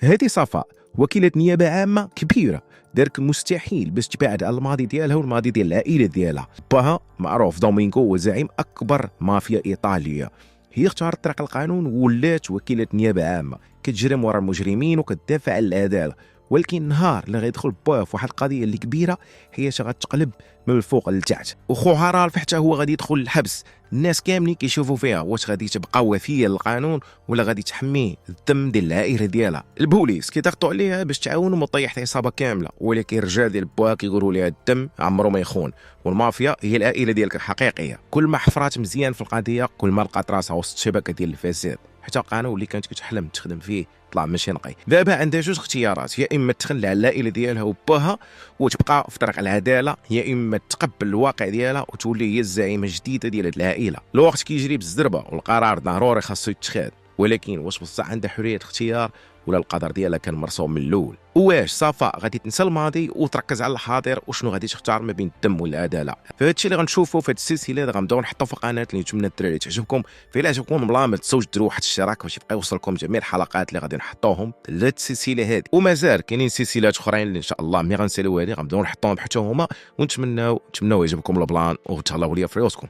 هذه صفاء وكيلة نيابة عامة كبيرة، دارك مستحيل باش تبعد على الماضي ديالها والماضي ديال العائلة ديالها. باها معروف دومينغو هو زعيم أكبر مافيا إيطالية. هي اختارت طريق القانون وولات وكيلة نيابة عامة، كتجرم ورا المجرمين وكتدافع على العدالة. ولكن نهار اللي غيدخل باه في واحد القضيه اللي كبيره، هي غتقلب من الفوق لتحت. وخوها رالف حتى هو غادي يدخل الحبس. الناس كاملين كيشوفوا فيها واش غادي تبقى وفيه للقانون ولا غادي تحميه الدم ديال العائله ديالها. البوليس كيضغطوا عليها باش تعاون ومطيح العصابه كامله، ولكن الرجال ديال باه كيقولوا لها الدم عمره ما يخون، والمافيا هي العائله ديالك الحقيقيه. كل ما حفرات مزيان في القضيه كل ما لقات راسها وسط شبكه ديال الفساد. حتى القانون اللي كانت كتحلم تخدم فيه طلع ماشي نقي. دابا عندها جوج اختيارات، يا اما تخلى على العائله ديالها وباها وتبقى في طريق العداله، يا اما تقبل الواقع ديالها وتولي هي الزعيمه الجديده ديال هذه العائله. الوقت كيجري بالزربه والقرار ضروري خاصو يتخذ، ولكن واش بصح عندها حريه الاختيار ولا القدر ديالها كان مرسوم من الاول؟ واش صفاء غادي تنسى الماضي وتركز على الحاضر، وشنو غادي تختار ما بين الدم والعداله؟ فهاد الشيء اللي غنشوفوا في هاد السلسله اللي غنبداو نحطوا في القناه، اللي نتمنى الدراري تعجبكم. فإلا عجبكم بلا تنساوش ديروا واحد الاشتراك باش يبقى يوصلكم جميع الحلقات اللي غادي نحطوهم لهاد السلسله هذه. ومازال كاينين سلسلات اخرين اللي ان شاء الله ملي غنساليو هذه غنبداو نحطوهم حتى هما، ونتمناو يعجبكم البلان وتهلاو ليا في راسكم.